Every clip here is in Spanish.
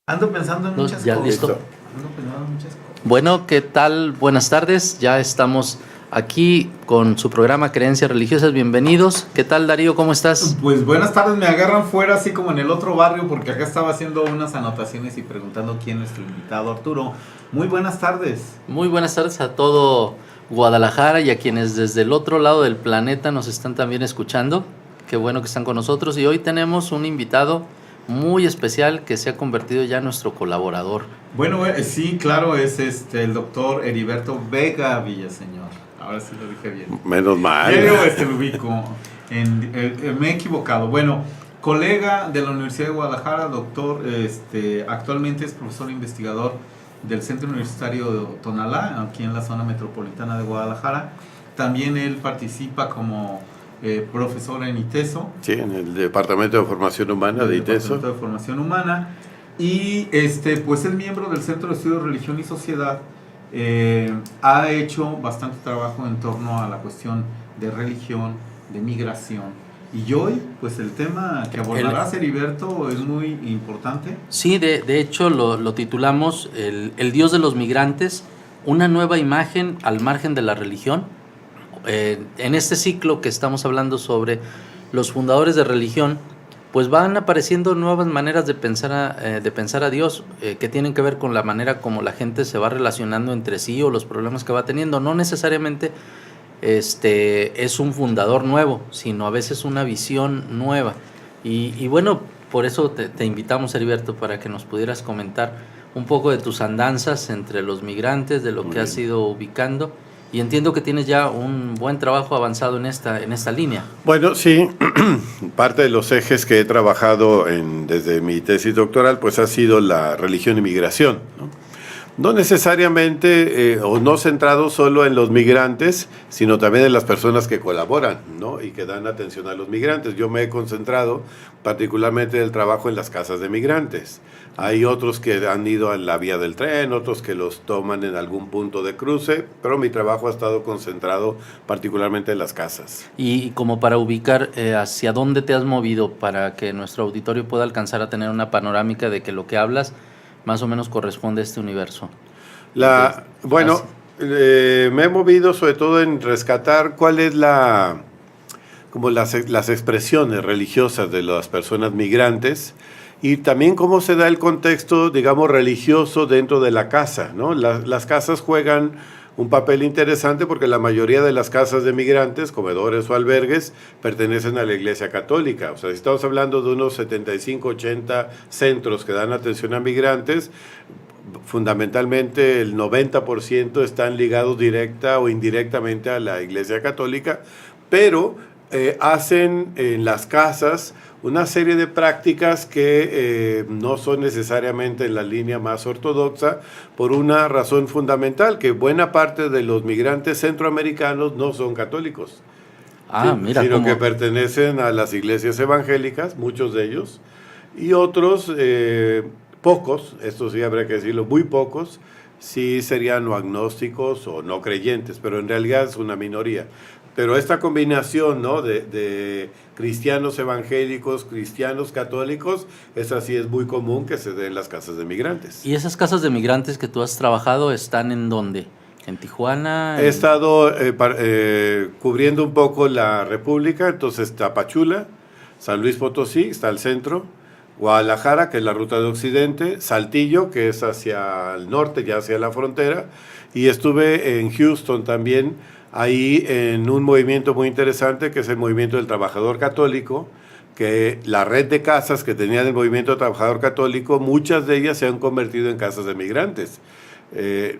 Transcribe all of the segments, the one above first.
Ando pensando en muchas Ya cosas. listo. Ando pensando en muchas cosas. Bueno, ¿qué tal? Buenas tardes. Ya estamos aquí con su programa Creencias Religiosas. Bienvenidos. ¿Qué tal, Darío? ¿Cómo estás? Pues buenas tardes, me agarran fuera así como en el otro barrio porque acá estaba haciendo unas anotaciones y preguntando quién es nuestro invitado, Arturo. Muy buenas tardes. Muy buenas tardes a todo Guadalajara y a quienes desde el otro lado del planeta nos están también escuchando. Qué bueno que están con nosotros. Y hoy tenemos un invitado muy especial que se ha convertido ya en nuestro colaborador. Bueno, sí, claro, es el doctor Heriberto Vega Villaseñor. Ahora sí lo dije bien. Menos mal. Ya yo lo ubico. Me he equivocado. Bueno, colega de la Universidad de Guadalajara, doctor, actualmente es profesor investigador del Centro Universitario de Tonalá, aquí en la zona metropolitana de Guadalajara. También él participa como profesor en ITESO. Sí, en el Departamento de Formación Humana de ITESO. Departamento de Formación Humana. Y pues es miembro del Centro de Estudios Religión y Sociedad. Ha hecho bastante trabajo en torno a la cuestión de religión, de migración. Y hoy, pues el tema que abordarás, Heriberto, es muy importante. Sí, de hecho lo titulamos el Dios de los Migrantes, una nueva imagen al margen de la religión. En este ciclo que estamos hablando sobre los fundadores de religión, pues van apareciendo nuevas maneras de pensar a Dios, que tienen que ver con la manera como la gente se va relacionando entre sí o los problemas que va teniendo. No necesariamente es un fundador nuevo, sino a veces una visión nueva. Y bueno, por eso te invitamos, Heriberto, para que nos pudieras comentar un poco de tus andanzas entre los migrantes, de lo que has ido ubicando. Y entiendo que tienes ya un buen trabajo avanzado en esta línea. Bueno, sí, parte de los ejes que he trabajado desde mi tesis doctoral, pues ha sido la religión y migración, ¿no? No necesariamente o no centrado solo en los migrantes, sino también en las personas que colaboran, ¿no? Y que dan atención a los migrantes. Yo me he concentrado particularmente en el trabajo en las casas de migrantes. Hay otros que han ido a la vía del tren, otros que los toman en algún punto de cruce, pero mi trabajo ha estado concentrado particularmente en las casas. Y como para ubicar hacia dónde te has movido para que nuestro auditorio pueda alcanzar a tener una panorámica de que lo que hablas más o menos corresponde a este universo. Me he movido sobre todo en rescatar cuál es como las expresiones religiosas de las personas migrantes y también cómo se da el contexto, digamos, religioso dentro de la casa, ¿no? Las casas juegan un papel interesante porque la mayoría de las casas de migrantes, comedores o albergues, pertenecen a la Iglesia Católica. O sea, si estamos hablando de unos 75, 80 centros que dan atención a migrantes, fundamentalmente el 90% están ligados directa o indirectamente a la Iglesia Católica, pero hacen en las casas una serie de prácticas que no son necesariamente en la línea más ortodoxa por una razón fundamental, que buena parte de los migrantes centroamericanos no son católicos, sino que pertenecen a las iglesias evangélicas, muchos de ellos, y otros, pocos, esto sí habría que decirlo, muy pocos, sí serían o agnósticos o no creyentes, pero en realidad es una minoría. Pero esta combinación, ¿no?, de cristianos evangélicos, cristianos católicos, esa sí es muy común que se dé en las casas de migrantes. ¿Y esas casas de migrantes que tú has trabajado están en dónde? ¿En Tijuana? He estado cubriendo un poco la República, entonces Tapachula, San Luis Potosí, está al centro, Guadalajara, que es la ruta de Occidente, Saltillo, que es hacia el norte, ya hacia la frontera, y estuve en Houston también, ahí en un movimiento muy interesante que es el movimiento del trabajador católico, que la red de casas que tenía el movimiento del trabajador católico, muchas de ellas se han convertido en casas de migrantes. Es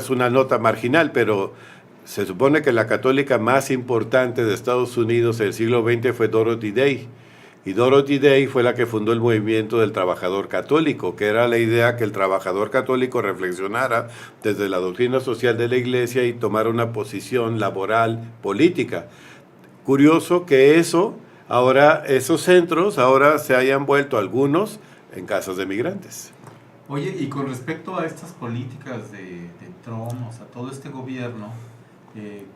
una nota marginal, pero se supone que la católica más importante de Estados Unidos en el siglo XX fue Dorothy Day. Y Dorothy Day fue la que fundó el movimiento del trabajador católico, que era la idea que el trabajador católico reflexionara desde la doctrina social de la Iglesia y tomara una posición laboral, política. Curioso que esos centros ahora se hayan vuelto algunos en casas de migrantes. Oye, y con respecto a estas políticas de Trump, o sea, todo este gobierno,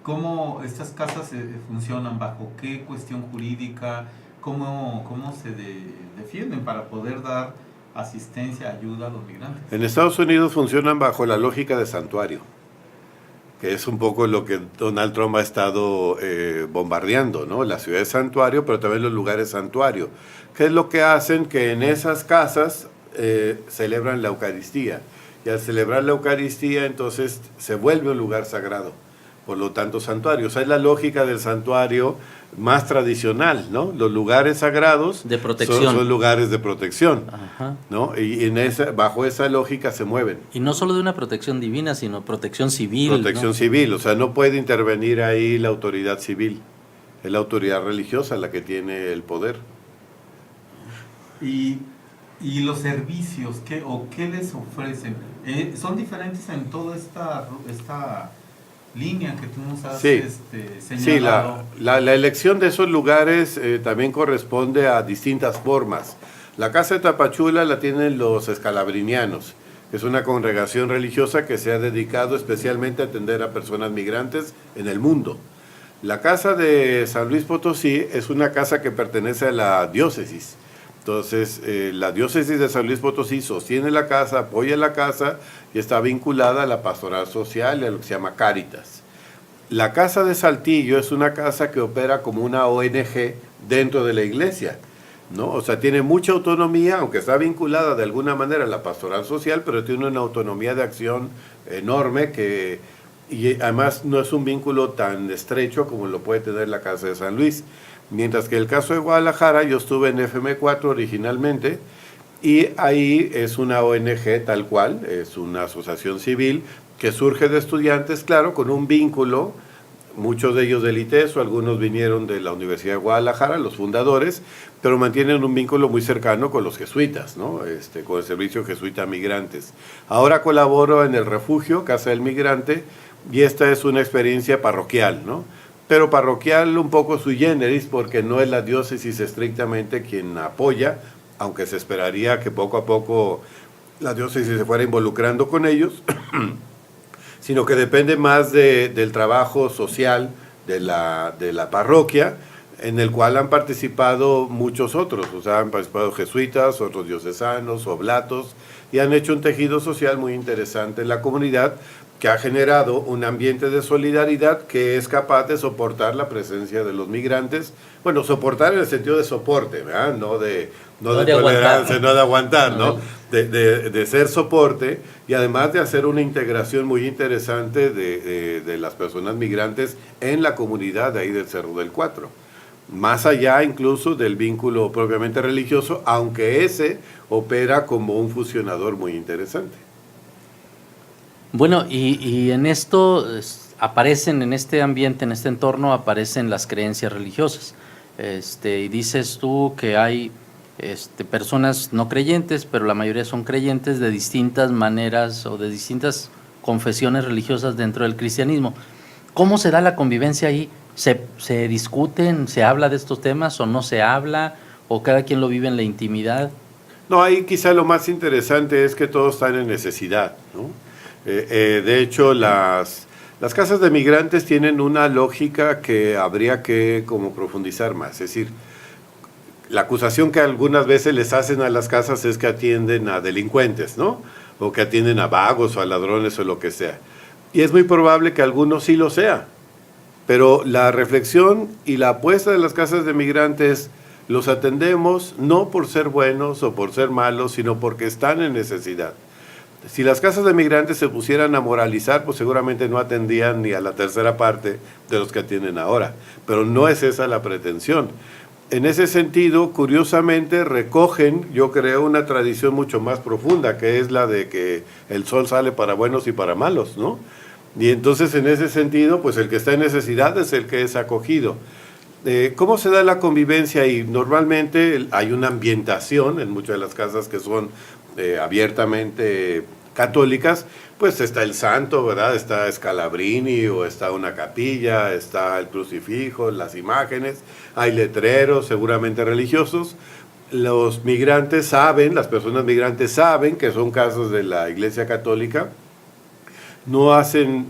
¿cómo estas casas funcionan? ¿Bajo qué cuestión jurídica? ¿Cómo se defienden para poder dar asistencia, ayuda a los migrantes. En Estados Unidos funcionan bajo la lógica de santuario, que es un poco lo que Donald Trump ha estado bombardeando, ¿no? La ciudad es santuario, pero también los lugares santuario. ¿Qué es lo que hacen? Que en esas casas celebran la Eucaristía. Y al celebrar la Eucaristía, entonces se vuelve un lugar sagrado. Por lo tanto, santuario. O sea, es la lógica del santuario más tradicional, ¿no? Los lugares sagrados de protección. Son lugares de protección, Ajá. ¿no? Y bajo esa lógica se mueven. Y no solo de una protección divina, sino protección civil. Protección ¿no? civil, o sea, no puede intervenir ahí la autoridad civil. Es la autoridad religiosa la que tiene el poder. Y los servicios, ¿qué les ofrecen? ¿Son diferentes en toda esta línea que tú nos has señalado? Sí, la elección de esos lugares también corresponde a distintas formas. La Casa de Tapachula la tienen los escalabrinianos, que es una congregación religiosa que se ha dedicado especialmente a atender a personas migrantes en el mundo. La Casa de San Luis Potosí es una casa que pertenece a la diócesis. Entonces, la diócesis de San Luis Potosí sostiene la casa, apoya la casa y está vinculada a la pastoral social y a lo que se llama Cáritas. La Casa de Saltillo es una casa que opera como una ONG dentro de la iglesia, ¿no? O sea, tiene mucha autonomía, aunque está vinculada de alguna manera a la pastoral social, pero tiene una autonomía de acción enorme y además no es un vínculo tan estrecho como lo puede tener la Casa de San Luis. Mientras que el caso de Guadalajara, yo estuve en FM4 originalmente y ahí es una ONG tal cual, es una asociación civil que surge de estudiantes, claro, con un vínculo, muchos de ellos del ITESO, algunos vinieron de la Universidad de Guadalajara, los fundadores, pero mantienen un vínculo muy cercano con los jesuitas, ¿no? Con el Servicio Jesuita a Migrantes. Ahora colaboro en el refugio, Casa del Migrante, y esta es una experiencia parroquial, ¿no? Pero parroquial un poco sui generis, porque no es la diócesis estrictamente quien apoya, aunque se esperaría que poco a poco la diócesis se fuera involucrando con ellos, sino que depende más del trabajo social de la parroquia, en el cual han participado muchos otros, o sea, han participado jesuitas, otros diocesanos, oblatos, y han hecho un tejido social muy interesante en la comunidad, que ha generado un ambiente de solidaridad que es capaz de soportar la presencia de los migrantes. Bueno, soportar en el sentido de soporte, ¿verdad? No de tolerancia, no de aguantar, ¿no? De ser soporte y además de hacer una integración muy interesante de las personas migrantes en la comunidad de ahí del Cerro del Cuatro. Más allá incluso del vínculo propiamente religioso, aunque ese opera como un fusionador muy interesante. Bueno, y en esto aparecen, en este ambiente, en este entorno, aparecen las creencias religiosas. Y dices tú que hay personas no creyentes, pero la mayoría son creyentes de distintas maneras o de distintas confesiones religiosas dentro del cristianismo. ¿Cómo se da la convivencia ahí? ¿Se discuten, se habla de estos temas o no se habla? ¿O cada quien lo vive en la intimidad? No, ahí quizá lo más interesante es que todos están en necesidad, ¿no? De hecho, las casas de migrantes tienen una lógica que habría que como profundizar más. Es decir, la acusación que algunas veces les hacen a las casas es que atienden a delincuentes, ¿no? O que atienden a vagos o a ladrones o lo que sea. Y es muy probable que algunos sí lo sea. Pero la reflexión y la apuesta de las casas de migrantes, los atendemos no por ser buenos o por ser malos, sino porque están en necesidad. Si las casas de migrantes se pusieran a moralizar, pues seguramente no atendían ni a la tercera parte de los que atienden ahora. Pero no es esa la pretensión. En ese sentido, curiosamente, recogen, yo creo, una tradición mucho más profunda, que es la de que el sol sale para buenos y para malos, ¿no? Y entonces, en ese sentido, pues el que está en necesidad es el que es acogido. ¿Cómo se da la convivencia ahí? Normalmente hay una ambientación en muchas de las casas que son abiertamente católicas, pues está el santo, ¿verdad? Está Scalabrini o está una capilla, está el crucifijo, las imágenes, hay letreros seguramente religiosos. Los migrantes saben, las personas migrantes saben que son casas de la Iglesia Católica. No hacen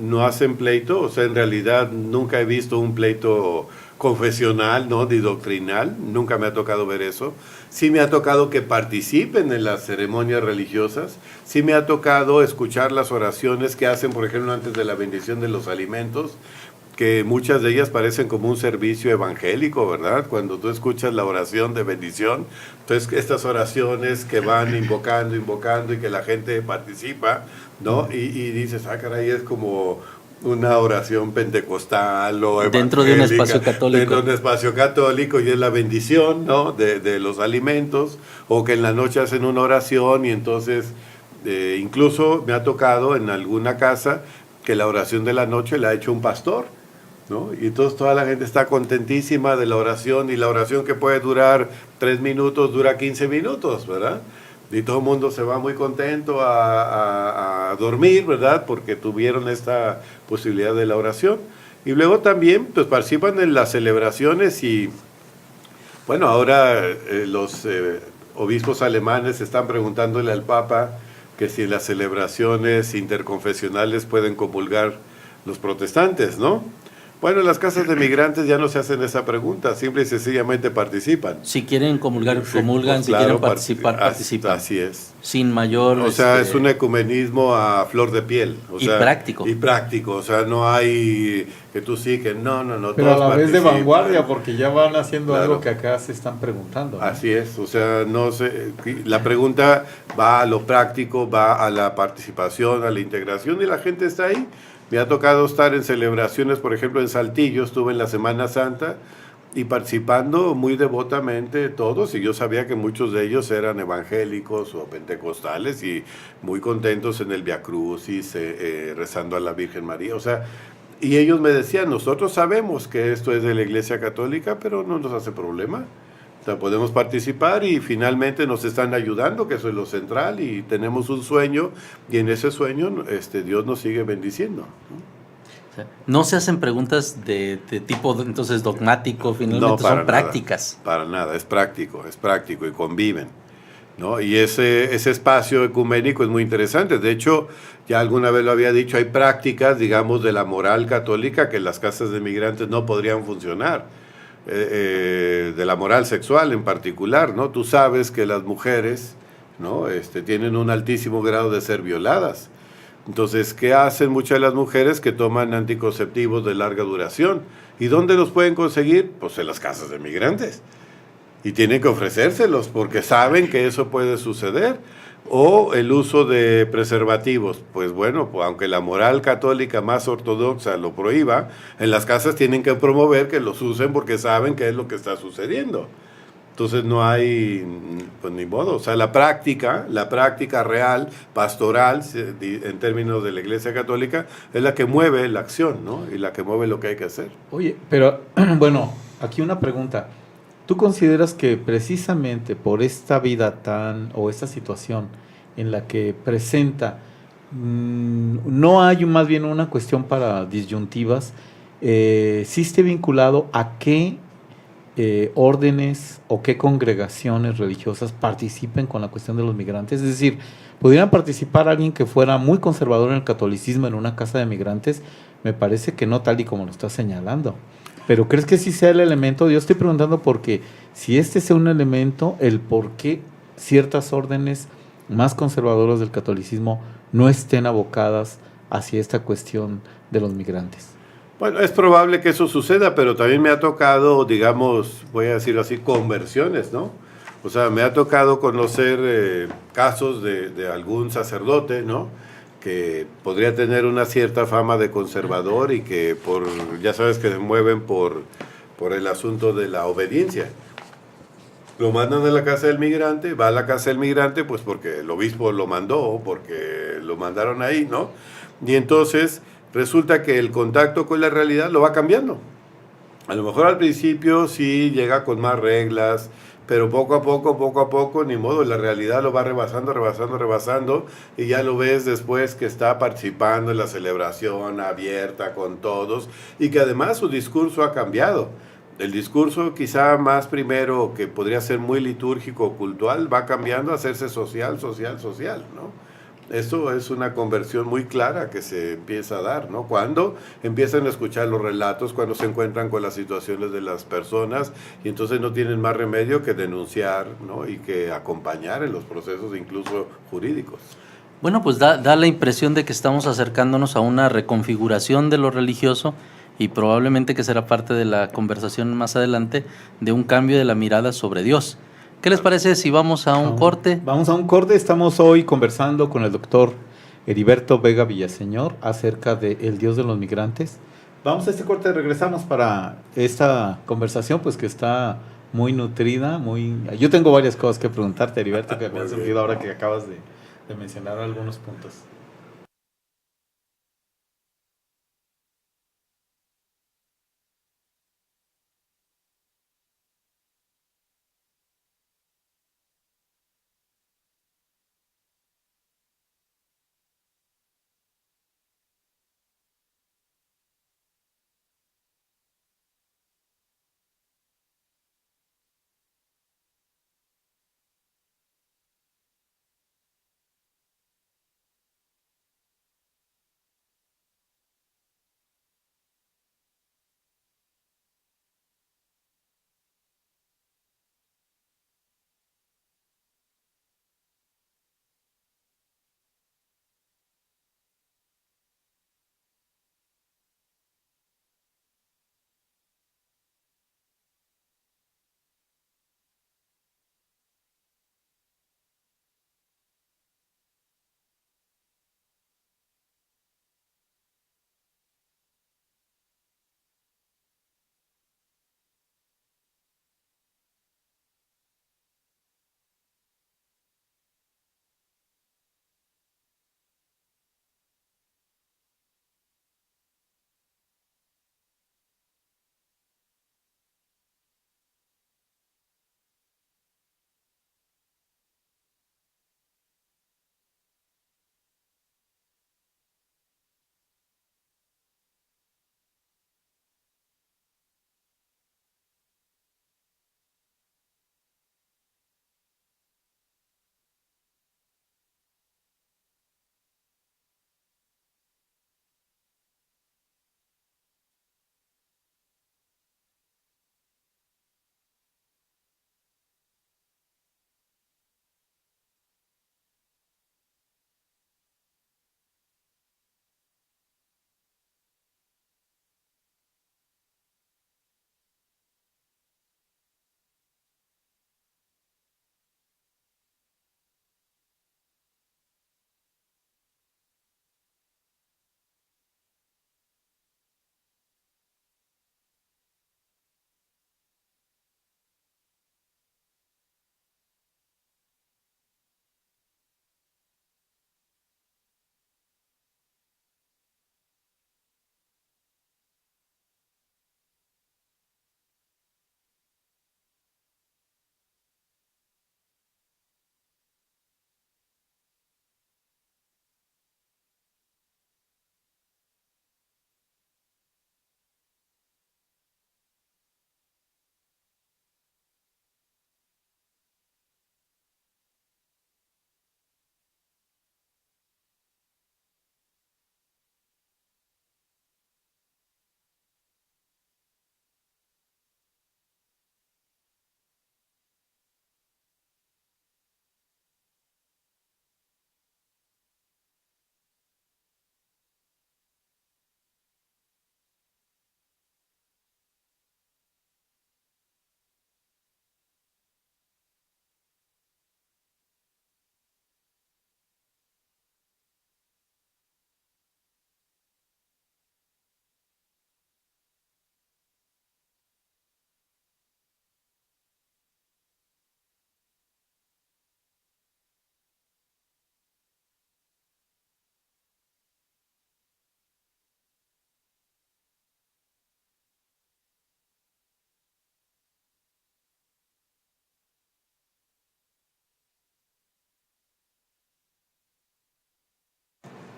pleito, o sea, en realidad nunca he visto un pleito confesional, ¿no? Ni doctrinal, nunca me ha tocado ver eso. Sí me ha tocado que participen en las ceremonias religiosas, sí me ha tocado escuchar las oraciones que hacen, por ejemplo, antes de la bendición de los alimentos, que muchas de ellas parecen como un servicio evangélico, ¿verdad? Cuando tú escuchas la oración de bendición, entonces estas oraciones que van invocando y que la gente participa, ¿no? Y dices, caray, es como una oración pentecostal o evangélica. Dentro de un espacio católico. Dentro de un espacio católico, y es la bendición, ¿no? de los alimentos, o que en la noche hacen una oración y entonces, incluso me ha tocado en alguna casa que la oración de la noche la ha hecho un pastor, ¿no? Y entonces toda la gente está contentísima de la oración, y la oración que puede durar 3 minutos dura 15 minutos, ¿verdad? Y todo el mundo se va muy contento a dormir, ¿verdad? Porque tuvieron esta posibilidad de la oración. Y luego también pues participan en las celebraciones y, bueno, ahora los obispos alemanes están preguntándole al Papa que si en las celebraciones interconfesionales pueden comulgar los protestantes, ¿no? Bueno, en las casas de migrantes ya no se hacen esa pregunta, simple y sencillamente participan. Si quieren comulgar, comulgan, Pues, si claro, quieren participar, participan. Así es. Sin mayor... O sea, es un ecumenismo a flor de piel. Y práctico. Y práctico, o sea, no hay que tú sí, que no. Pero a todos la vez de participan. vanguardia, porque ya van haciendo Claro. algo que acá se están preguntando, ¿no? Así es, o sea, no sé, la pregunta va a lo práctico, va a la participación, a la integración, y la gente está ahí. Me ha tocado estar en celebraciones, por ejemplo, en Saltillo, estuve en la Semana Santa y participando muy devotamente todos, y yo sabía que muchos de ellos eran evangélicos o pentecostales y muy contentos en el Via Crucis, rezando a la Virgen María, o sea, y ellos me decían, nosotros sabemos que esto es de la Iglesia Católica, pero no nos hace problema. O sea, podemos participar y finalmente nos están ayudando, que eso es lo central, y tenemos un sueño, y en ese sueño Dios nos sigue bendiciendo, ¿no? No se hacen preguntas de tipo entonces dogmático, finalmente para son prácticas. Para nada, es práctico y conviven, ¿no? Y ese espacio ecuménico es muy interesante. De hecho, ya alguna vez lo había dicho, hay prácticas, digamos, de la moral católica que en las casas de migrantes no podrían funcionar. De la moral sexual en particular, ¿no? Tú sabes que las mujeres, ¿no? Tienen un altísimo grado de ser violadas. Entonces, ¿qué hacen muchas de las mujeres? Que toman anticonceptivos de larga duración. ¿Y dónde los pueden conseguir? Pues en las casas de migrantes. Y tienen que ofrecérselos porque saben que eso puede suceder. O el uso de preservativos. Pues bueno, pues aunque la moral católica más ortodoxa lo prohíba, en las casas tienen que promover que los usen porque saben qué es lo que está sucediendo. Entonces no hay, pues ni modo. O sea, la práctica real, pastoral, en términos de la Iglesia Católica, es la que mueve la acción, ¿no? Y la que mueve lo que hay que hacer. Oye, pero bueno, aquí una pregunta. ¿Tú consideras que precisamente por esta vida o esta situación en la que presenta, no hay más bien una cuestión para disyuntivas, sí esté vinculado a qué órdenes o qué congregaciones religiosas participen con la cuestión de los migrantes? Es decir, ¿pudieran participar alguien que fuera muy conservador en el catolicismo en una casa de migrantes? Me parece que no, tal y como lo estás señalando. ¿Pero crees que sí sea el elemento? Yo estoy preguntando porque si este sea un elemento, el por qué ciertas órdenes más conservadoras del catolicismo no estén abocadas hacia esta cuestión de los migrantes. Bueno, es probable que eso suceda, pero también me ha tocado, digamos, voy a decirlo así, conversiones, ¿no? O sea, me ha tocado conocer casos de algún sacerdote, ¿no? Que podría tener una cierta fama de conservador y que ya sabes que se mueven por el asunto de la obediencia. Lo mandan a la casa del migrante, va a la casa del migrante pues porque el obispo lo mandó, porque lo mandaron ahí, ¿no? Y entonces resulta que el contacto con la realidad lo va cambiando. A lo mejor al principio sí llega con más reglas, pero poco a poco, ni modo, la realidad lo va rebasando, y ya lo ves después que está participando en la celebración abierta con todos, y que además su discurso ha cambiado. El discurso quizá más primero, que podría ser muy litúrgico, cultural, va cambiando a hacerse social, ¿no? Eso es una conversión muy clara que se empieza a dar, ¿no? Cuando empiezan a escuchar los relatos, cuando se encuentran con las situaciones de las personas y entonces no tienen más remedio que denunciar, ¿no? Y que acompañar en los procesos incluso jurídicos. Bueno, pues da la impresión de que estamos acercándonos a una reconfiguración de lo religioso y probablemente que será parte de la conversación más adelante de un cambio de la mirada sobre Dios. ¿Qué les parece si vamos a un corte? Vamos a un corte. Estamos hoy conversando con el doctor Heriberto Vega Villaseñor acerca de el Dios de los migrantes. Vamos a este corte, regresamos para esta conversación, pues que está muy nutrida, muy... Yo tengo varias cosas que preguntarte, Heriberto, que me han surgido ahora que acabas de mencionar algunos puntos.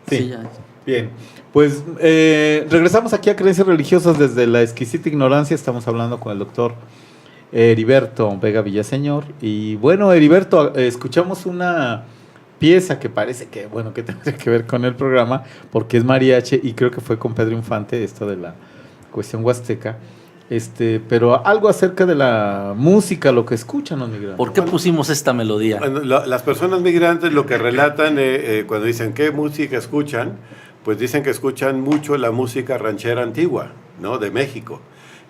Sí, ya. Bien. Pues regresamos aquí a Creencias Religiosas desde la exquisita ignorancia. Estamos hablando con el doctor Heriberto Vega Villaseñor. Y bueno, Heriberto, escuchamos una pieza que parece que, bueno, que tendría que ver con el programa, porque es mariachi y creo que fue con Pedro Infante, esto de la cuestión huasteca. Pero algo acerca de la música, lo que escuchan los migrantes. ¿Por qué pusimos esta melodía? Bueno, las personas migrantes lo que relatan cuando dicen qué música escuchan, pues dicen que escuchan mucho la música ranchera antigua, ¿no? De México.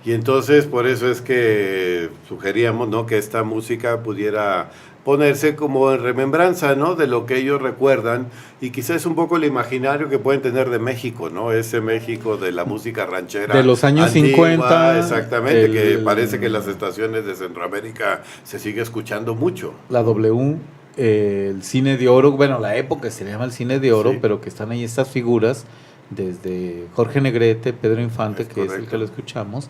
Y entonces por eso es que sugeríamos, ¿no? Que esta música pudiera ponerse como en remembranza, ¿no? De lo que ellos recuerdan y quizás un poco el imaginario que pueden tener de México, ¿no? Ese México de la música ranchera de los años antigua, 50, exactamente, que parece que en las estaciones de Centroamérica se sigue escuchando mucho. La W, el cine de oro, bueno, la época se le llama el cine de oro, Sí. pero que están ahí estas figuras, desde Jorge Negrete, Pedro Infante, Es que es el correcto. que lo escuchamos,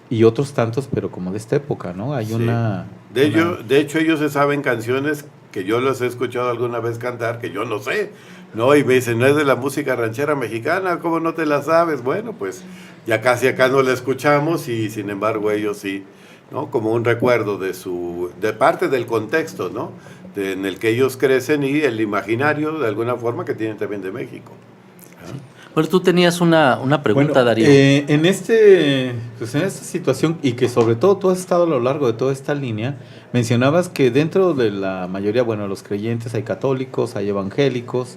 y otros tantos, pero como de esta época, ¿no? Hay Sí. una... De hecho, ellos se saben canciones que yo los he escuchado alguna vez cantar, que yo no sé, ¿no? Y me dicen, no es de la música ranchera mexicana, ¿cómo no te la sabes? Bueno, pues ya casi acá no la escuchamos y sin embargo ellos sí, ¿no? Como un recuerdo de parte del contexto, ¿no? En el que ellos crecen y el imaginario, de alguna forma, que tienen también de México. Bueno, tú tenías una pregunta, Bueno, Darío. en pues en esta situación, y que sobre todo tú has estado a lo largo de toda esta línea, mencionabas que dentro de la mayoría, bueno, los creyentes hay católicos, hay evangélicos,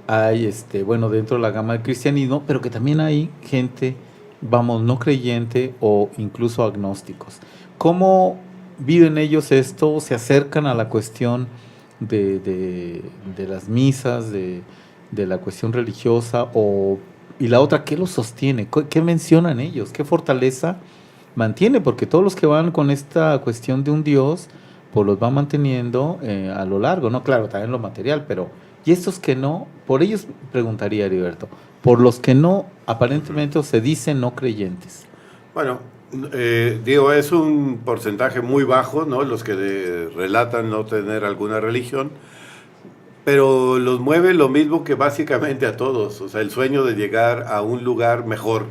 hay, bueno, dentro de la gama del cristianismo, pero que también hay gente, vamos, no creyente o incluso agnósticos. ¿Cómo viven ellos esto? ¿Se acercan a la cuestión de las misas, de la cuestión religiosa? Y la otra, ¿qué los sostiene? ¿Qué mencionan ellos? ¿Qué fortaleza mantiene? Porque todos los que van con esta cuestión de un Dios, pues los van manteniendo a lo largo, ¿no? Claro, también lo material, pero... Y estos que no, por ellos preguntaría Heriberto, por los que no, aparentemente se dicen no creyentes. Bueno, digo, es un porcentaje muy bajo, ¿no? Los que relatan no tener alguna religión, pero los mueve lo mismo que básicamente a todos, o sea, el sueño de llegar a un lugar mejor,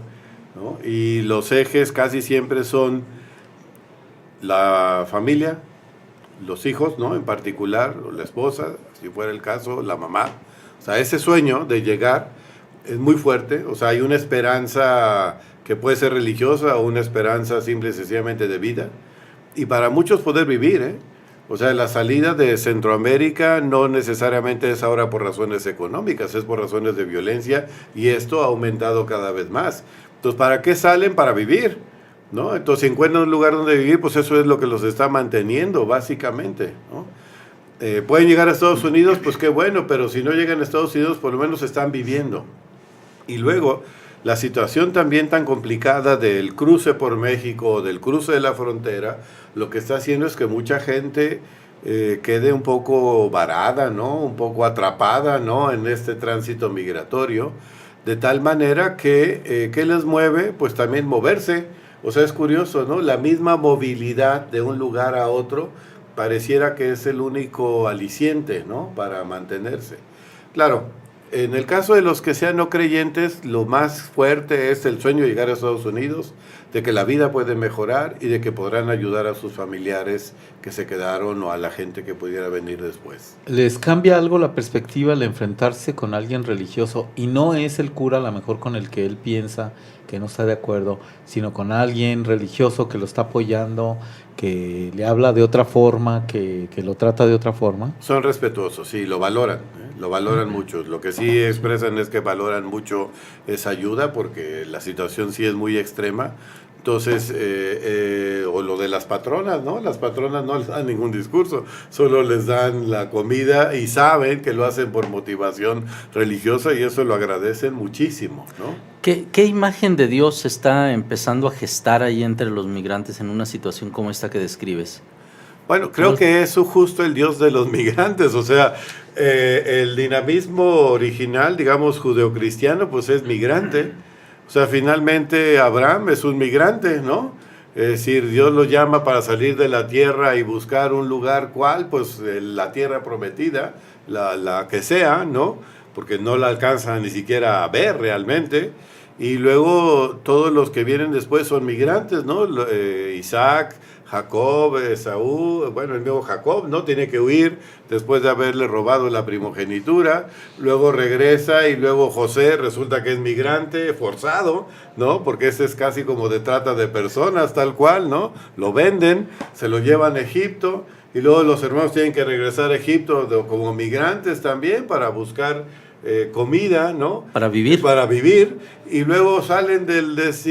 ¿no? Y los ejes casi siempre son la familia, los hijos, ¿no? En particular, o la esposa, si fuera el caso, la mamá. O sea, ese sueño de llegar es muy fuerte, o sea, hay una esperanza que puede ser religiosa o una esperanza simple y sencillamente de vida, y para muchos poder vivir, ¿eh? O sea, la salida de Centroamérica no necesariamente es ahora por razones económicas, es por razones de violencia y esto ha aumentado cada vez más. Entonces, ¿para qué salen? Para vivir, ¿no? Entonces, si encuentran un lugar donde vivir, pues eso es lo que los está manteniendo, básicamente, ¿no? Pueden llegar a Estados Unidos, pues qué bueno, pero si no llegan a Estados Unidos, por lo menos están viviendo. Y luego, la situación también tan complicada del cruce por México, del cruce de la frontera, lo que está haciendo es que mucha gente quede un poco varada, ¿no? Un poco atrapada, ¿no? En este tránsito migratorio, de tal manera que, ¿qué les mueve? Pues también moverse. O sea, es curioso, ¿no? La misma movilidad de un lugar a otro pareciera que es el único aliciente, ¿no? Para mantenerse. Claro, en el caso de los que sean no creyentes, lo más fuerte es el sueño de llegar a Estados Unidos, de que la vida puede mejorar y de que podrán ayudar a sus familiares que se quedaron o a la gente que pudiera venir después. ¿Les cambia algo la perspectiva al enfrentarse con alguien religioso? Y no es el cura a lo mejor con el que él piensa que no está de acuerdo, sino con alguien religioso que lo está apoyando, que le habla de otra forma, que lo trata de otra forma. Son respetuosos, sí, lo valoran, ¿eh? Lo valoran mucho. Lo que sí expresan es que valoran mucho esa ayuda porque la situación sí es muy extrema. Entonces, o lo de las patronas, ¿no? Las patronas no les dan ningún discurso, solo les dan la comida y saben que lo hacen por motivación religiosa y eso lo agradecen muchísimo, ¿no? ¿Qué imagen de Dios se está empezando a gestar ahí entre los migrantes en una situación como esta que describes? Bueno, creo que es justo el Dios de los migrantes, o sea, el dinamismo original, digamos, judeocristiano, pues es migrante. O sea, finalmente Abraham es un migrante, ¿no? Es decir, Dios lo llama para salir de la tierra y buscar un lugar, ¿cuál? Pues la tierra prometida, la que sea, ¿no? Porque no la alcanza ni siquiera a ver realmente. Y luego todos los que vienen después son migrantes, ¿no? Isaac, Jacob, Esaú, bueno, el mismo Jacob, ¿no? Tiene que huir después de haberle robado la primogenitura, luego regresa y luego José resulta que es migrante forzado, ¿no? Porque ese es casi como de trata de personas, tal cual, ¿no? Lo venden, se lo llevan a Egipto y luego los hermanos tienen que regresar a Egipto como migrantes también para buscar comida, ¿no? Para vivir. Para vivir, y luego salen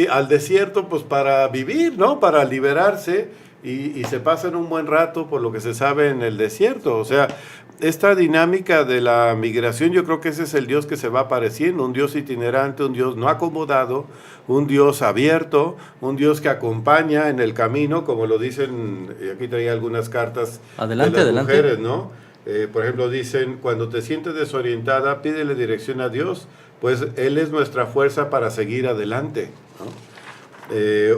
al desierto pues para vivir, ¿no? Para liberarse y se pasan un buen rato por lo que se sabe en el desierto. O sea, esta dinámica de la migración, yo creo que ese es el Dios que se va apareciendo, un Dios itinerante, un Dios no acomodado, un Dios abierto, un Dios que acompaña en el camino, como lo dicen, y aquí traía algunas cartas Adelante, de las adelante. mujeres, ¿no? Por ejemplo, dicen, cuando te sientes desorientada, pídele dirección a Dios, pues Él es nuestra fuerza para seguir adelante, ¿no?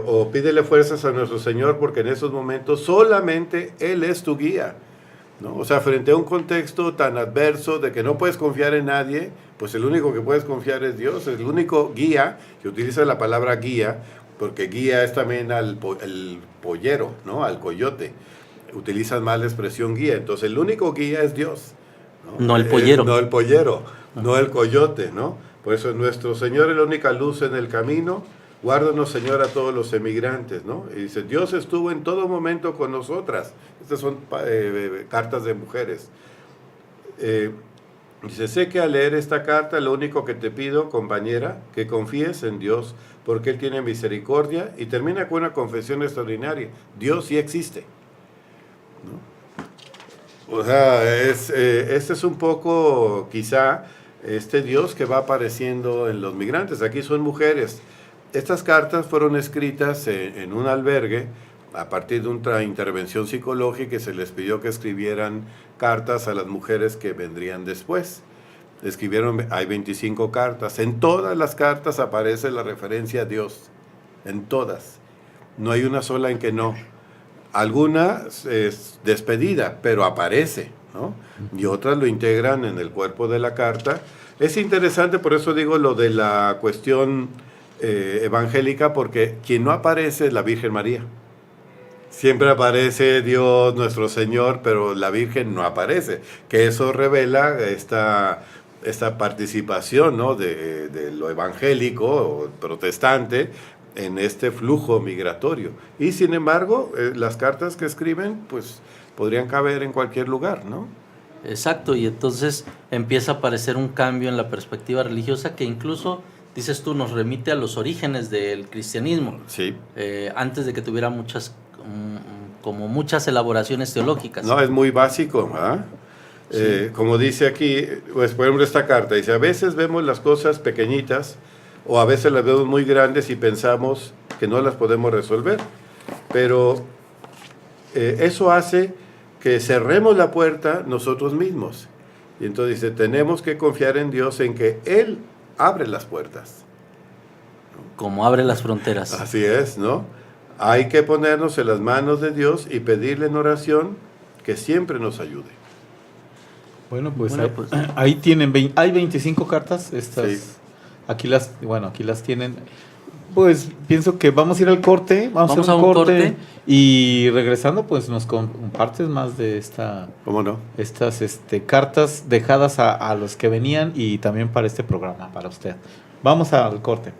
O pídele fuerzas a nuestro Señor, porque en esos momentos solamente Él es tu guía, ¿no? O sea, frente a un contexto tan adverso de que no puedes confiar en nadie, pues el único que puedes confiar es Dios, es el único guía, que utiliza la palabra guía, porque guía es también el pollero, ¿no? Al coyote. Utilizan mal la expresión guía, entonces el único guía es Dios, ¿no? No el pollero. No el pollero, no el coyote, ¿no? Por eso nuestro Señor es la única luz en el camino. Guárdanos, Señor, a todos los emigrantes, ¿no? Y dice, Dios estuvo en todo momento con nosotras. Estas son cartas de mujeres. Dice, sé que al leer esta carta, lo único que te pido, compañera, que confíes en Dios, porque Él tiene misericordia, y termina con una confesión extraordinaria. Dios sí existe, ¿no? O sea, este es un poco, quizá, este Dios que va apareciendo en los migrantes. Aquí son mujeres. Estas cartas fueron escritas en un albergue a partir de una intervención psicológica, y se les pidió que escribieran cartas a las mujeres que vendrían después. Escribieron, hay 25 cartas. En todas las cartas aparece la referencia a Dios. En todas. No hay una sola en que no. Alguna es despedida, pero aparece, ¿no? Y otras lo integran en el cuerpo de la carta. Es interesante, por eso digo lo de la cuestión evangélica, porque quien no aparece es la Virgen María. Siempre aparece Dios, nuestro Señor, pero la Virgen no aparece, que eso revela esta participación, ¿no? de lo evangélico o protestante en este flujo migratorio. Y sin embargo, las cartas que escriben, pues podrían caber en cualquier lugar, ¿no? Exacto, y entonces empieza a aparecer un cambio en la perspectiva religiosa que incluso, dices tú, nos remite a los orígenes del cristianismo, Sí. Antes de que tuviera como muchas elaboraciones teológicas. No, es muy básico, ¿verdad? Sí. Como dice aquí, pues por ejemplo esta carta, dice, a veces vemos las cosas pequeñitas o a veces las vemos muy grandes y pensamos que no las podemos resolver, pero eso hace que cerremos la puerta nosotros mismos. Y entonces dice, tenemos que confiar en Dios, en que Él abre las puertas. Como abre las fronteras. Así es, ¿no? Hay que ponernos en las manos de Dios y pedirle en oración que siempre nos ayude. Bueno, pues, ahí tienen, hay 25 cartas, estas, sí. Aquí las tienen. Pues pienso que vamos a ir al corte, vamos a un corte y regresando pues nos compartes más de ¿Cómo no? Estas cartas dejadas a los que venían y también para este programa, para usted. Vamos al corte.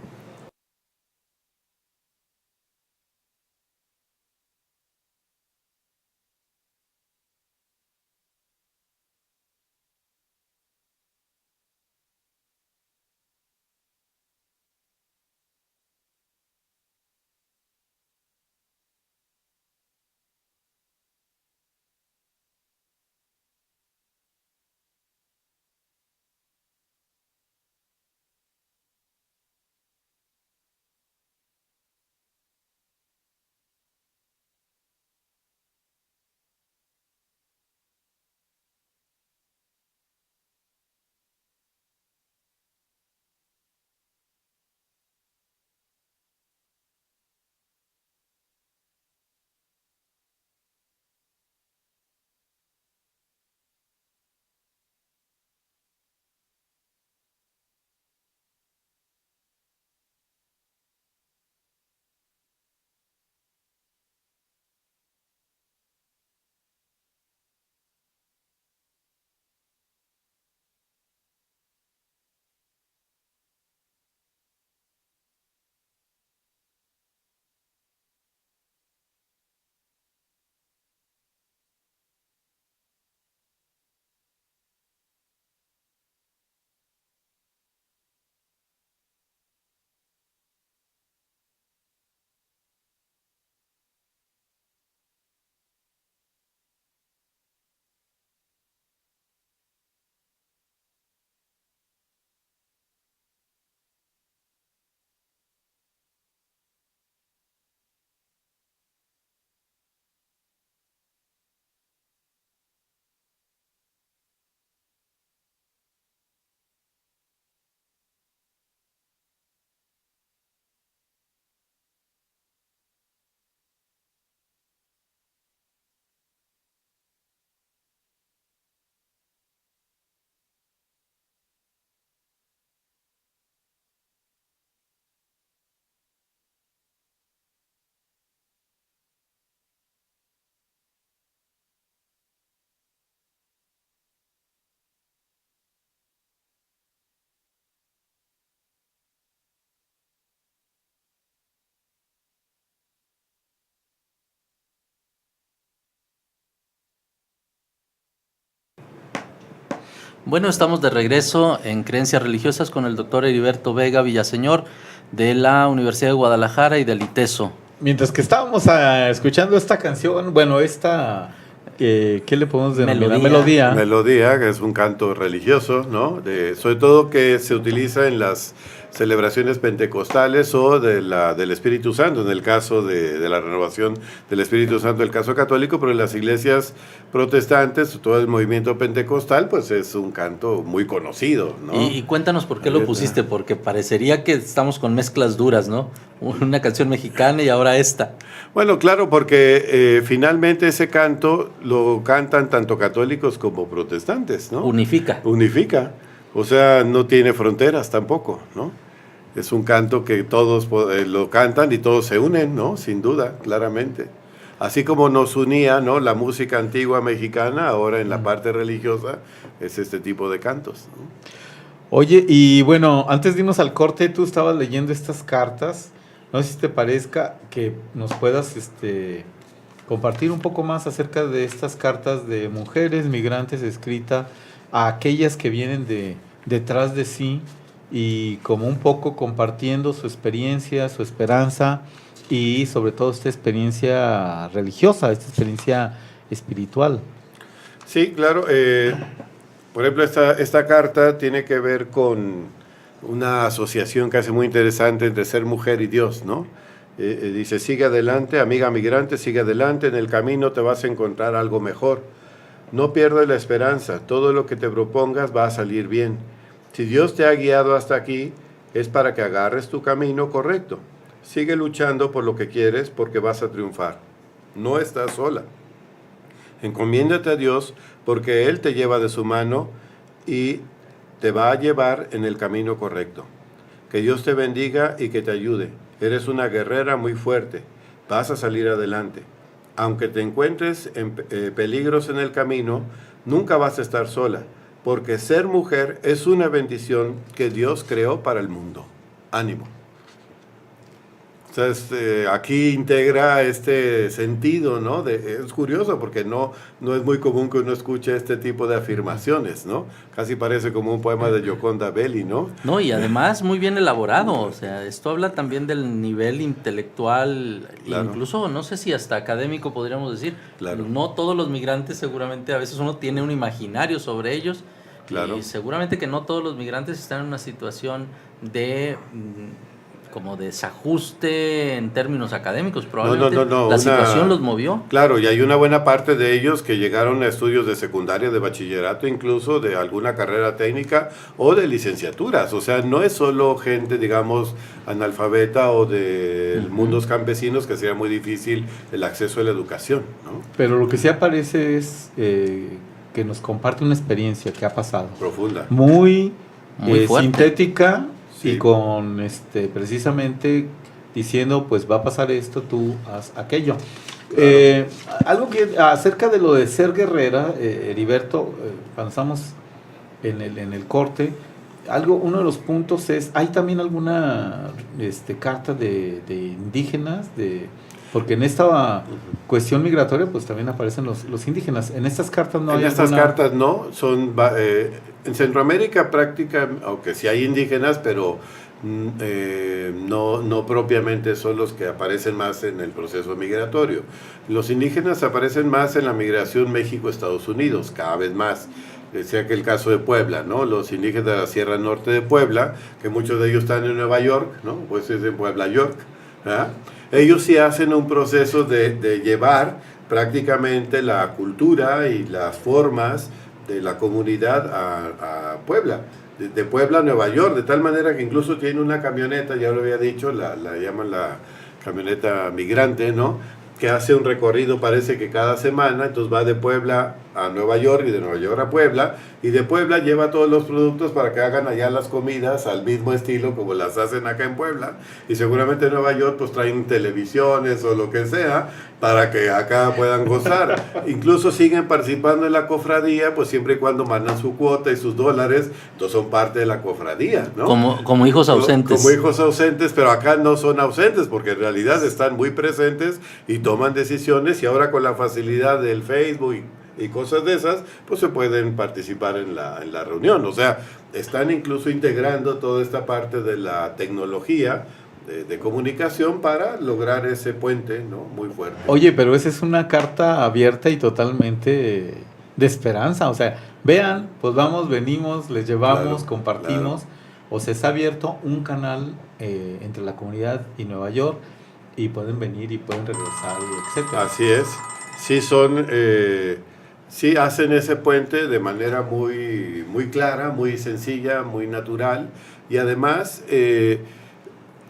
Bueno, estamos de regreso en Creencias Religiosas con el doctor Heriberto Vega Villaseñor de la Universidad de Guadalajara y del ITESO. Mientras que estábamos escuchando esta canción, bueno, ¿qué le podemos denominar? Melodía, que es un canto religioso, ¿no? Sobre todo que se utiliza en las celebraciones pentecostales o del Espíritu Santo, en el caso de la renovación del Espíritu Santo, el caso católico, pero en las iglesias protestantes, todo el movimiento pentecostal, pues es un canto muy conocido, ¿no? Y cuéntanos por qué lo pusiste, porque parecería que estamos con mezclas duras, ¿no? Una canción mexicana y ahora esta. Bueno, claro, porque finalmente ese canto lo cantan tanto católicos como protestantes, ¿no? Unifica. O sea, no tiene fronteras tampoco, ¿no? Es un canto que todos lo cantan y todos se unen, ¿no? Sin duda, claramente. Así como nos unía, ¿no?, la música antigua mexicana, ahora en la parte religiosa es este tipo de cantos, ¿no? Oye, y bueno, antes de irnos al corte, tú estabas leyendo estas cartas. No sé si te parezca que nos puedas compartir un poco más acerca de estas cartas de mujeres migrantes escritas a aquellas que vienen detrás de sí, y como un poco compartiendo su experiencia, su esperanza y sobre todo esta experiencia religiosa, esta experiencia espiritual. Sí, claro. Por ejemplo, esta carta tiene que ver con una asociación que hace muy interesante entre ser mujer y Dios, ¿no? Dice, sigue adelante, amiga migrante, sigue adelante, en el camino te vas a encontrar algo mejor. No pierdas la esperanza, todo lo que te propongas va a salir bien. Si Dios te ha guiado hasta aquí, es para que agarres tu camino correcto. Sigue luchando por lo que quieres porque vas a triunfar. No estás sola. Encomiéndate a Dios porque Él te lleva de su mano y te va a llevar en el camino correcto. Que Dios te bendiga y que te ayude. Eres una guerrera muy fuerte. Vas a salir adelante. Aunque te encuentres en peligros en el camino, nunca vas a estar sola, porque ser mujer es una bendición que Dios creó para el mundo. Ánimo. Entonces, aquí integra este sentido, ¿no? Es curioso porque no es muy común que uno escuche este tipo de afirmaciones, ¿no? Casi parece como un poema de Gioconda Belli, ¿no? No, y además muy bien elaborado, o sea, esto habla también del nivel intelectual, claro. Incluso, no sé si hasta académico podríamos decir. Claro. No todos los migrantes, seguramente, a veces uno tiene un imaginario sobre ellos, claro. Y seguramente que no todos los migrantes están en una situación de como desajuste en términos académicos, probablemente la situación los movió. Claro, y hay una buena parte de ellos que llegaron a estudios de secundaria, de bachillerato, incluso de alguna carrera técnica o de licenciaturas, o sea, no es solo gente, digamos, analfabeta o de mundos campesinos que sea muy difícil el acceso a la educación, ¿no? Pero lo que sí aparece es que nos comparte una experiencia que ha pasado. Profunda. Muy fuerte. Sintética. Sí. Y con precisamente diciendo, pues va a pasar esto, tú haz aquello. Claro. Algo que acerca de lo de ser guerrera, Heriberto, cuando estamos en el corte, uno de los puntos es, ¿hay también alguna carta de indígenas? Porque en esta cuestión migratoria pues también aparecen los indígenas. En estas cartas no hay. En estas cartas no, son en Centroamérica prácticamente, aunque sí hay indígenas, pero no propiamente son los que aparecen más en el proceso migratorio. Los indígenas aparecen más en la migración México-Estados Unidos, cada vez más. Sea que el caso de Puebla, ¿no? Los indígenas de la Sierra Norte de Puebla, que muchos de ellos están en Nueva York, ¿no? Pues es en Puebla, York, ¿verdad? Ellos sí hacen un proceso de llevar prácticamente la cultura y las formas de la comunidad a Puebla, de Puebla a Nueva York, de tal manera que incluso tiene una camioneta, ya lo había dicho, la llaman la camioneta migrante, ¿no? Que hace un recorrido, parece que cada semana, entonces va de Puebla a Nueva York y de Nueva York a Puebla, y de Puebla lleva todos los productos para que hagan allá las comidas al mismo estilo como las hacen acá en Puebla, y seguramente en Nueva York pues traen televisiones o lo que sea para que acá puedan gozar. Incluso siguen participando en la cofradía, pues siempre y cuando mandan su cuota y sus dólares, entonces son parte de la cofradía, ¿no? Como hijos ausentes. Como hijos ausentes, pero acá no son ausentes porque en realidad están muy presentes y toman decisiones, y ahora con la facilidad del Facebook y cosas de esas, pues se pueden participar en la reunión. O sea, están incluso integrando toda esta parte de la tecnología de comunicación para lograr ese puente, ¿no? Muy fuerte. Oye, pero esa es una carta abierta y totalmente de esperanza. O sea, vean, pues vamos, venimos, les llevamos, Claro, compartimos. claro. O sea, se ha abierto un canal entre la comunidad y Nueva York y pueden venir y pueden regresar, y etcétera. Así es. Sí sí hacen ese puente de manera muy, muy clara, muy sencilla, muy natural, y además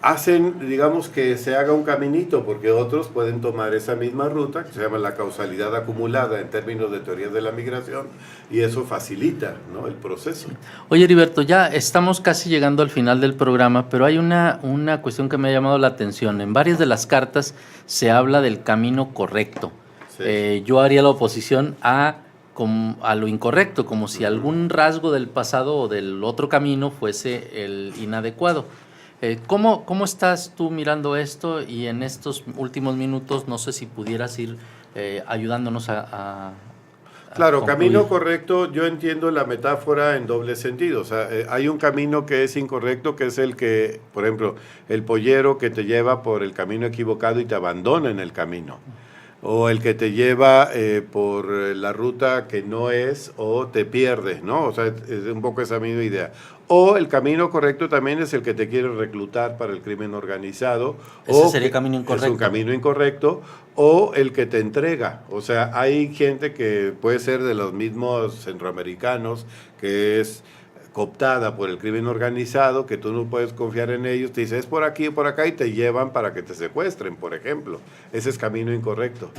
hacen, digamos, que se haga un caminito, porque otros pueden tomar esa misma ruta, que se llama la causalidad acumulada en términos de teorías de la migración, y eso facilita, ¿no?, el proceso. Oye, Heriberto, ya estamos casi llegando al final del programa, pero hay una cuestión que me ha llamado la atención. En varias de las cartas se habla del camino correcto. Sí. Yo haría la oposición a lo incorrecto, como si algún rasgo del pasado o del otro camino fuese el inadecuado. ¿Cómo estás tú mirando esto? Y en estos últimos minutos, no sé si pudieras ir ayudándonos a Claro, concluir. camino correcto, yo entiendo la metáfora en doble sentido. O sea, hay un camino que es incorrecto, que es el que, por ejemplo, el pollero que te lleva por el camino equivocado y te abandona en el camino. O el que te lleva por la ruta que no es o te pierdes, ¿no? O sea, es un poco esa misma idea. O el camino correcto también es el que te quiere reclutar para el crimen organizado. Ese sería camino incorrecto. Es un camino incorrecto. O el que te entrega. O sea, hay gente que puede ser de los mismos centroamericanos, que es cooptada por el crimen organizado, que tú no puedes confiar en ellos, te dicen es por aquí o por acá y te llevan para que te secuestren, por ejemplo. Ese es camino incorrecto.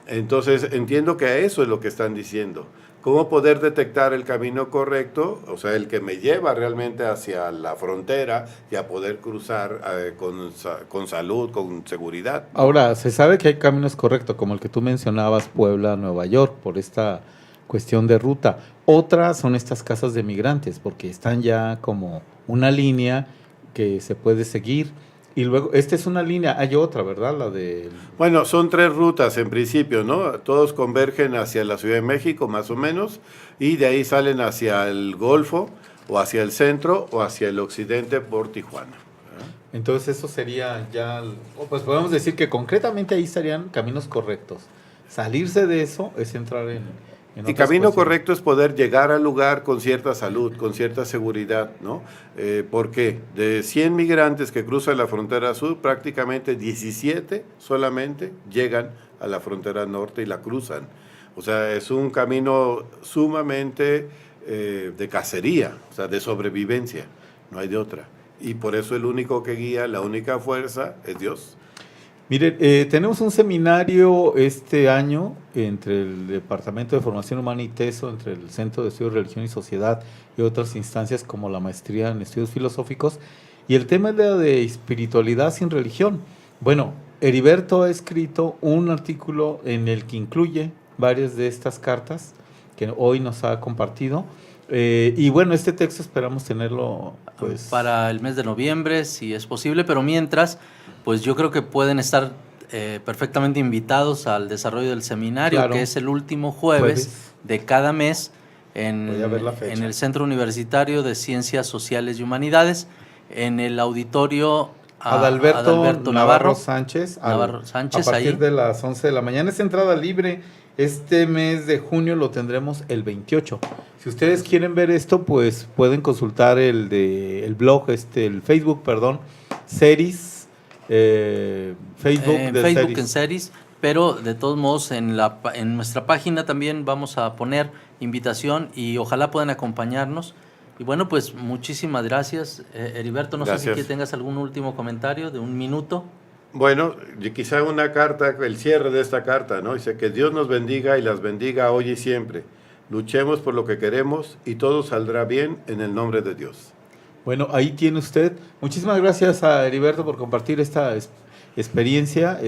Entonces, entiendo que a eso es lo que están diciendo. ¿Cómo poder detectar el camino correcto? O sea, el que me lleva realmente hacia la frontera y a poder cruzar con salud, con seguridad. Ahora, se sabe que hay caminos correctos, como el que tú mencionabas, Puebla, Nueva York, por esta cuestión de ruta. Otras son estas casas de migrantes, porque están ya como una línea que se puede seguir. Y luego, esta es una línea, hay otra, ¿verdad? La de... Bueno, son 3 rutas en principio, ¿no? Todos convergen hacia la Ciudad de México, más o menos, y de ahí salen hacia el Golfo, o hacia el centro, o hacia el occidente por Tijuana. Entonces eso sería ya, pues podemos decir que concretamente ahí estarían caminos correctos. Salirse de eso es entrar en Y otras camino cuestiones. correcto es poder llegar al lugar con cierta salud, con cierta seguridad, ¿no? Porque de 100 migrantes que cruzan la frontera sur, prácticamente 17 solamente llegan a la frontera norte y la cruzan. O sea, es un camino sumamente de cacería, o sea, de sobrevivencia, no hay de otra. Y por eso el único que guía, la única fuerza es Dios. Mire, tenemos un seminario este año entre el Departamento de Formación Humana y TESO, entre el Centro de Estudios de Religión y Sociedad y otras instancias como la maestría en estudios filosóficos, y el tema es la de espiritualidad sin religión. Bueno, Heriberto ha escrito un artículo en el que incluye varias de estas cartas que hoy nos ha compartido, y bueno, este texto esperamos tenerlo pues para el mes de noviembre, si es posible, pero mientras, pues yo creo que pueden estar perfectamente invitados al desarrollo del seminario, Claro. que es el último jueves de cada mes Voy a ver la fecha. en el Centro Universitario de Ciencias Sociales y Humanidades, en el auditorio Adalberto Navarro Sánchez, Navarro Sánchez, a partir ahí. de las 11 de la mañana. Es entrada libre. Este mes de junio lo tendremos el 28. Si ustedes quieren ver esto, pues pueden consultar el blog, el Facebook, Ceris, Facebook En de Facebook Ceris. en Ceris, pero de todos modos en nuestra página también vamos a poner invitación y ojalá puedan acompañarnos. Y bueno, pues muchísimas gracias, Heriberto. No sé Gracias. si tengas algún último comentario de 1 minuto. Bueno, y quizá una carta, el cierre de esta carta, ¿no? Dice que Dios nos bendiga y las bendiga hoy y siempre. Luchemos por lo que queremos y todo saldrá bien en el nombre de Dios. Bueno, ahí tiene usted. Muchísimas gracias a Heriberto por compartir esta experiencia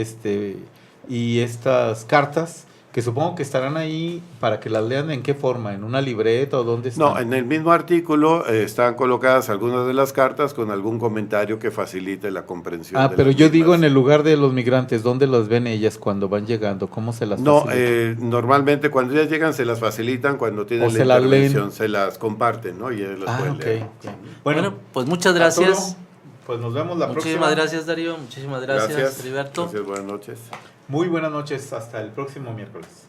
y estas cartas que supongo que estarán ahí para que las lean. ¿En qué forma? ¿En una libreta o dónde están? No, en el mismo artículo están colocadas algunas de las cartas con algún comentario que facilite la comprensión. Ah, de pero las yo digo mismas. en el lugar de los migrantes, ¿dónde las ven ellas cuando van llegando? ¿Cómo se las No, facilitan? normalmente cuando ellas llegan se las facilitan, cuando tienen O la se las leen. intervención se las comparten, ¿no? Y ellas las pueden Ok, leer. ok. Bueno, pues muchas gracias. Arturo, pues nos vemos la próxima. Muchísimas gracias, Darío. Muchísimas gracias, Heriberto. Gracias, buenas noches. Muy buenas noches, hasta el próximo miércoles.